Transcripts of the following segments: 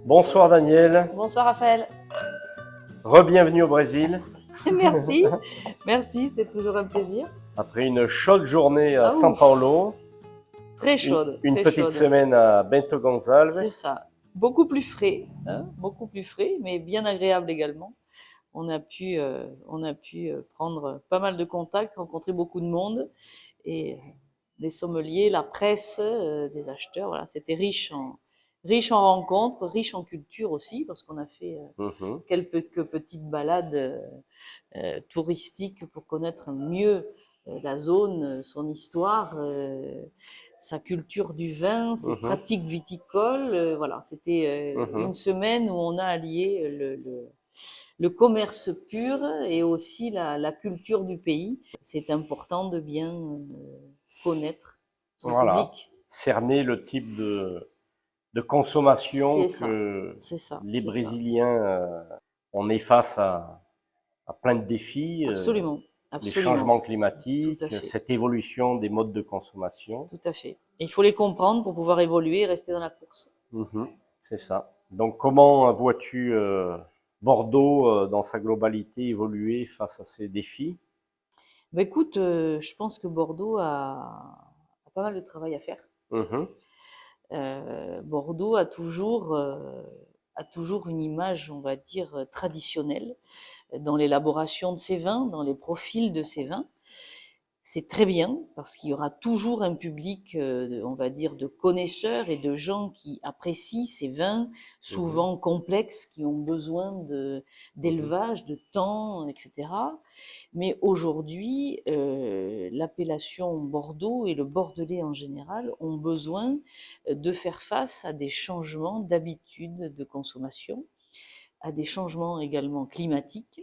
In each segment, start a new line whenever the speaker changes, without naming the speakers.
Bonsoir Daniel,
Bonsoir Raphaël.
re-bienvenue au Brésil.
Merci, merci, c'est toujours un plaisir.
Après une chaude journée à
Ah
São
ouf,
Paulo,
très chaude,
une
très
petite
chaude.
semaine à Bento Gonçalves.
C'est ça. Beaucoup plus frais, hein, beaucoup plus frais, mais bien agréable également. On a pu prendre pas mal de contacts, rencontrer beaucoup de monde et les sommeliers, la presse, des acheteurs. Voilà, c'était riche en rencontres, riche en culture aussi, parce qu'on a fait
Mhm.
quelques petites balades touristique pour connaître mieux la zone, son histoire, sa culture du vin, ses
Mhm.
pratiques viticoles. Voilà, c'était une
Mhm.
semaine où on a allié le commerce pur et aussi la culture du pays. C'est important de bien connaître son
Voilà,
public.
cerner le type de consommation
C'est ça,
que
c'est ça,
les
c'est ça.
Brésiliens, on est face à plein de défis,
Absolument,
les
absolument.
changements
Tout à
climatiques,
fait.
cette évolution des modes de consommation.
Tout à fait. Et il faut les comprendre pour pouvoir évoluer et rester dans la course.
Mhm. C'est ça. Donc comment vois-tu Bordeaux dans sa globalité évoluer face à ces défis?
Bah écoute, je pense que Bordeaux a pas mal de travail à faire.
Mhm.
Bordeaux a toujours une image, on va dire, traditionnelle dans l'élaboration de ses vins, dans les profils de ses vins. C'est très bien parce qu'il y aura toujours un public, on va dire, de connaisseurs et de gens qui apprécient ces vins,
Mhm.
souvent complexes, qui ont besoin
Mhm.
d'élevage, de temps, etc. Mais aujourd'hui, l'appellation Bordeaux et le Bordelais en général ont besoin de faire face à des changements d'habitudes de consommation, à des changements également climatiques.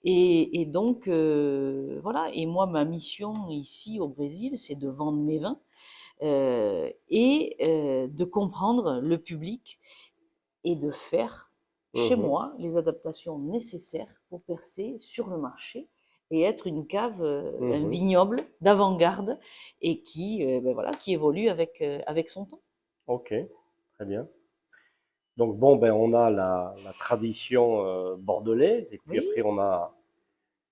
Et donc, voilà. Et moi, ma mission ici au Brésil, c'est de vendre mes vins et de comprendre le public et de faire chez
Mhm.
moi les adaptations nécessaires pour percer sur le marché et être une cave, un
Mhm.
vignoble d'avant-garde et ben voilà, qui évolue avec son temps.
Ok, très bien. Donc bon, ben on a la tradition bordelaise et puis
Oui,
après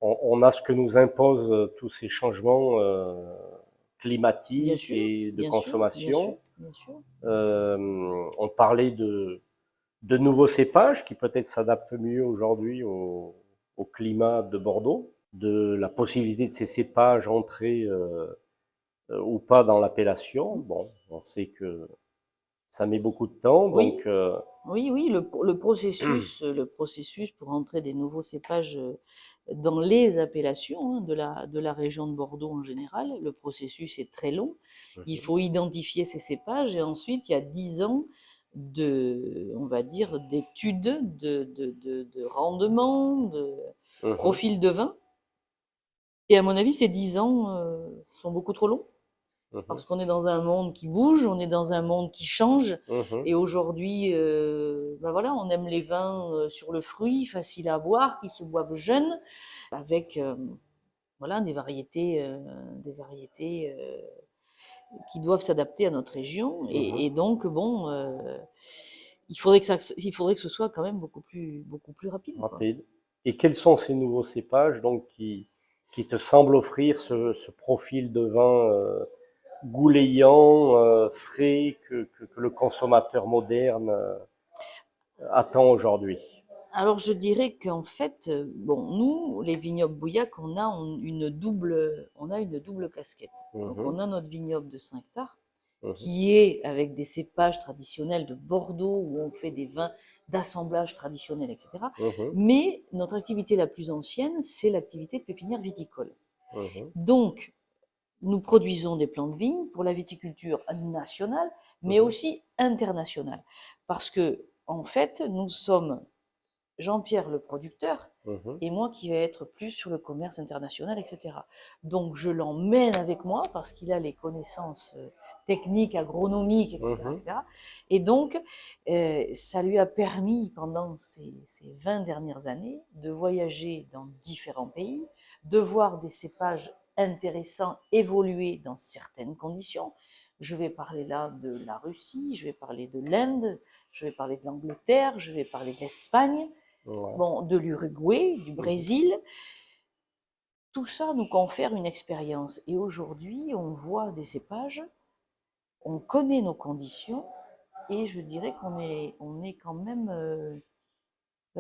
on a ce que nous imposent tous ces changements
bien
climatiques
sûr,
et de
bien sûr, bien sûr,
consommation.
bien sûr.
On parlait de nouveaux cépages qui peut-être s'adaptent mieux aujourd'hui au climat de Bordeaux, de la possibilité de ces cépages entrer ou pas dans l'appellation. Bon, on sait que ça met beaucoup de temps,
Oui,
donc
oui, oui, le processus pour entrer des nouveaux cépages dans les appellations hein, de la région de Bordeaux en général, le processus est très long. Il faut identifier ces cépages et ensuite il y a 10 ans on va dire, d'études de rendement, de
mhm,
profil de vin. Et à mon avis, ces 10 ans sont beaucoup trop longs
mhm,
parce qu'on est dans un monde qui bouge, on est dans un monde qui change.
mhm,
Et aujourd'hui, ben voilà, on aime les vins sur le fruit, faciles à boire, qui se boivent jeunes, avec voilà, des variétés qui doivent s'adapter à notre région.
mhm.
Et donc, bon, il faudrait que ce soit quand même beaucoup plus rapide, quoi.
Rapide. Et quels sont ces nouveaux cépages donc qui te semblent offrir ce profil de vin goulayant, frais que le consommateur moderne attend aujourd'hui?
Alors, je dirais qu'en fait, bon, nous, les vignobles Bouillac, on a une double casquette. Donc,
Mhm,
on a notre vignoble de 5 hectares,
mhm,
qui est avec des cépages traditionnels de Bordeaux, où on fait des vins d'assemblage traditionnel, etc.
mhm,
Mais notre activité la plus ancienne, c'est l'activité de pépinière viticole.
mhm,
Donc, nous produisons des plants de vigne pour la viticulture nationale, mais
mhm,
aussi internationale. Parce que, en fait, nous sommes Jean-Pierre le producteur
mhm,
et moi qui vais être plus sur le commerce international, etc. Donc je l'emmène avec moi parce qu'il a les connaissances techniques, agronomiques, etc.
mhm,
etc. Et donc ça lui a permis pendant ces 20 dernières années de voyager dans différents pays, de voir des cépages intéressants évoluer dans certaines conditions. Je vais parler là de la Russie, je vais parler de l'Inde, je vais parler de l'Angleterre, je vais parler de l'Espagne,
Ouais.
bon, de l'Uruguay, du
Mhm.
Brésil. Tout ça nous confère une expérience. Et aujourd'hui, on voit des cépages, on connaît nos conditions, et je dirais on est quand même,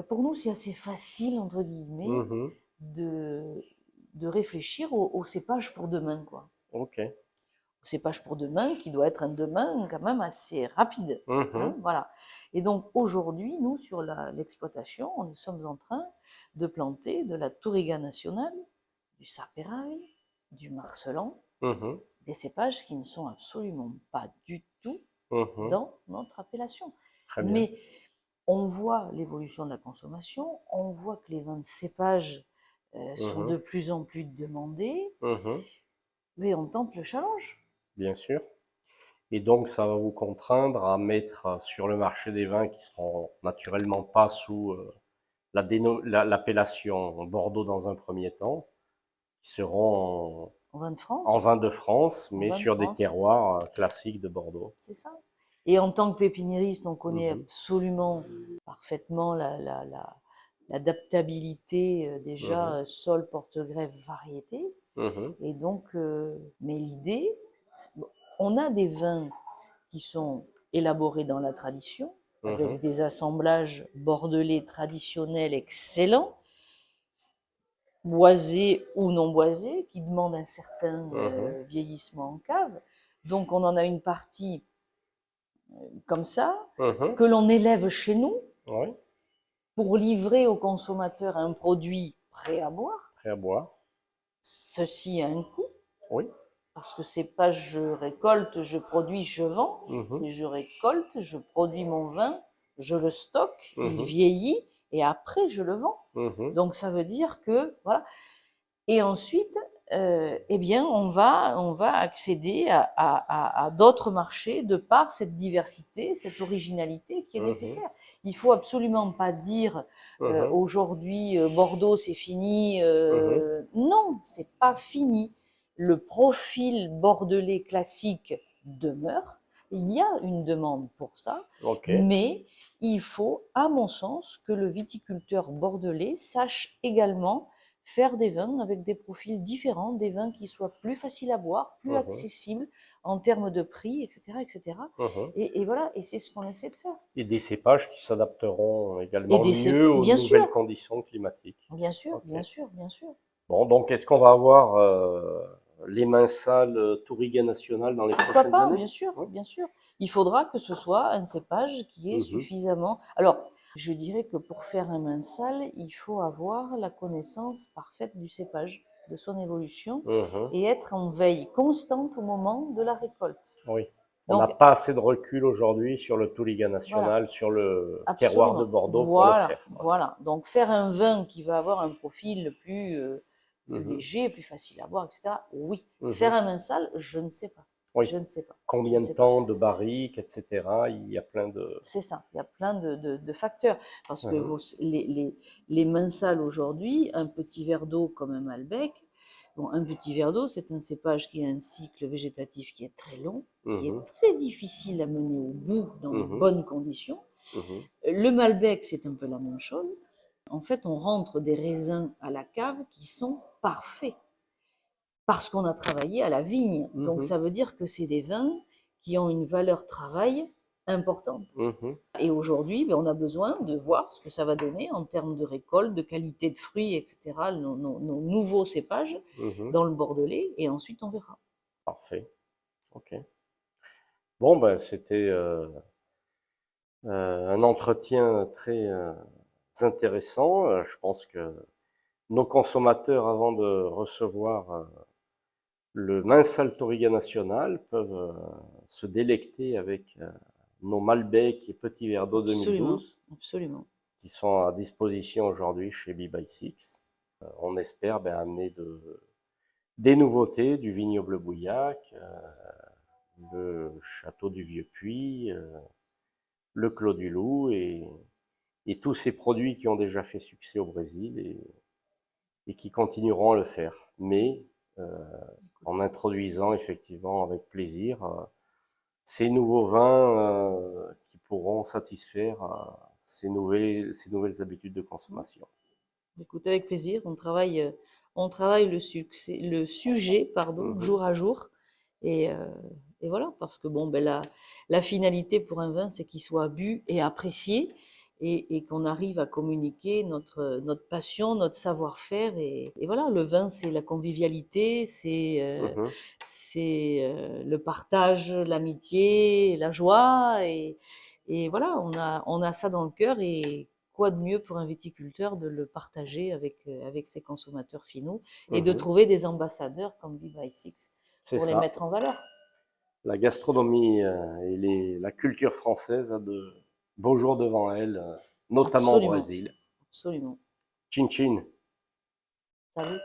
pour nous, c'est assez facile, entre guillemets,
Mhm.
de, de réfléchir au cépage pour demain, quoi.
Ok.
Au cépage pour demain, qui doit être un demain quand même assez rapide.
Mhm.
Voilà. Et donc aujourd'hui, nous, sur l'exploitation, nous sommes en train de planter de la touriga nationale, du saperail, du marcelan,
Mhm.
des cépages qui ne sont absolument pas du tout
Mhm.
dans notre appellation.
Très bien.
Mais on voit l'évolution de la consommation, on voit que les vins de cépage sont
Mhm.
de plus en plus demandés,
Mhm.
mais on tente le challenge.
Bien sûr. Et donc, ça va vous contraindre à mettre sur le marché des vins qui seront naturellement pas sous l'appellation Bordeaux dans un premier temps, qui seront
En vin de
en
France,
vin de France,
en
mais
vin de
sur des
France,
terroirs classiques de Bordeaux.
c'est ça. Et en tant que pépiniériste, on connaît
Mhm.
absolument parfaitement l'adaptabilité
Mhm.
déjà sol, porte-greffe, variété.
Mhm.
Et donc, mais l'idée, bon, on a des vins qui sont élaborés dans la tradition, avec
Mhm.
des assemblages bordelais traditionnels excellents, boisés ou non boisés, qui demandent un certain
Mhm.
vieillissement en cave. Donc on en a une partie comme ça,
Mhm.
que l'on élève chez nous
Oui,
pour livrer au consommateur un produit prêt à boire.
prêt à boire.
Ceci a un coût,
Oui.
parce que c'est pas je récolte, je produis, je vends.
Mhm.
C'est je récolte, je produis mon vin, je le stocke, il
Mhm.
vieillit et après je le vends.
Mhm.
Donc ça veut dire que voilà. Et ensuite, eh bien, on va accéder à d'autres marchés de par cette diversité, cette originalité qui est
Mhm.
nécessaire. Il faut absolument pas dire
Mhm.
aujourd'hui Bordeaux c'est fini.
Mhm.
Non, c'est pas fini. Le profil bordelais classique demeure. Il y a une demande pour ça,
Ok.
mais il faut, à mon sens, que le viticulteur bordelais sache également faire des vins avec des profils différents, des vins qui soient plus faciles à boire, plus
Mhm.
accessibles en termes de prix, etc., etc.
Mhm.
Et voilà, et c'est ce qu'on essaie de faire.
Et des cépages qui s'adapteront
Et
également
des
mieux aux
bien
nouvelles
sûr,
conditions climatiques.
bien sûr,
Ok.
bien sûr, bien sûr.
Bon, donc est-ce qu'on va avoir les mains sales Touriga National dans les
Pourquoi
prochaines
pas,
années?
bien sûr,
Oui.
bien sûr. Il faudra que ce soit un cépage qui est
Mhm.
suffisamment. Alors, je dirais que pour faire un mensal, il faut avoir la connaissance parfaite du cépage, de son évolution,
Mhm.
et être en veille constante au moment de la récolte.
Oui. On n'a
Donc,
pas assez de recul aujourd'hui sur le Touriga
voilà.
National, sur le terroir de
Absolument.
Bordeaux pour le
Voilà,
faire. Ouais.
voilà. Donc faire un vin qui va avoir un profil plus
Mhm.
léger, plus facile à boire, etc. Oui. Faire
Mhm.
un vin sale, je ne sais pas.
Oui.
Je ne sais pas. Je
Combien
ne
de
sais pas.
temps de barrique, etc. Il y a plein de...
C'est ça. Il y a plein de facteurs. Parce que
Mhm.
les vins sales aujourd'hui, un petit verre d'eau comme un Malbec, bon, un petit verre d'eau, c'est un cépage qui a un cycle végétatif qui est très long, qui est
Mhm.
très difficile à mener au bout dans de
Mhm.
bonnes conditions.
Mhm.
Le Malbec, c'est un peu la même chose. En fait, on rentre des raisins à la cave qui sont parfaits parce qu'on a travaillé à la vigne. Donc,
Mhm.
ça veut dire que c'est des vins qui ont une valeur travail importante.
Mhm.
Et aujourd'hui, ben, on a besoin de voir ce que ça va donner en termes de récolte, de qualité de fruits, etc., nos nouveaux cépages
Mhm.
dans le Bordelais, et ensuite on verra.
Parfait. Ok. Bon, ben, c'était un entretien très intéressant. Je pense que nos consommateurs, avant de recevoir le Mansal Touriga National, peuvent se délecter avec nos Malbec et Petit Verdot
Absolument,
2012,
absolument.
qui sont à disposition aujourd'hui chez B by Six. On espère amener des nouveautés du vignoble Bouillac, le château du Vieux-Puy, le Clos du Loup et tous ces produits qui ont déjà fait succès au Brésil et qui continueront à le faire, mais euh, en introduisant effectivement avec plaisir ces nouveaux vins qui pourront satisfaire ces nouvelles habitudes de consommation.
Écoute, avec plaisir, on travaille le sujet, pardon,
Mhm,
jour à jour. Et, euh, et voilà, parce que bon, ben la finalité pour un vin, c'est qu'il soit bu et apprécié et qu'on arrive à communiquer notre passion, notre savoir-faire. Et voilà, le vin, c'est la convivialité,
mhm,
c'est le partage, l'amitié, la joie. Et voilà, on a ça dans le cœur. Et quoi de mieux pour un viticulteur de le partager avec ses consommateurs finaux et de
mhm.
trouver des ambassadeurs comme Viva Six
C'est
pour les
ça.
mettre en valeur.
La gastronomie et la culture française a de beaux jours devant elle, notamment au
Absolument,
Brésil.
absolument.
Chin chin.
Salute.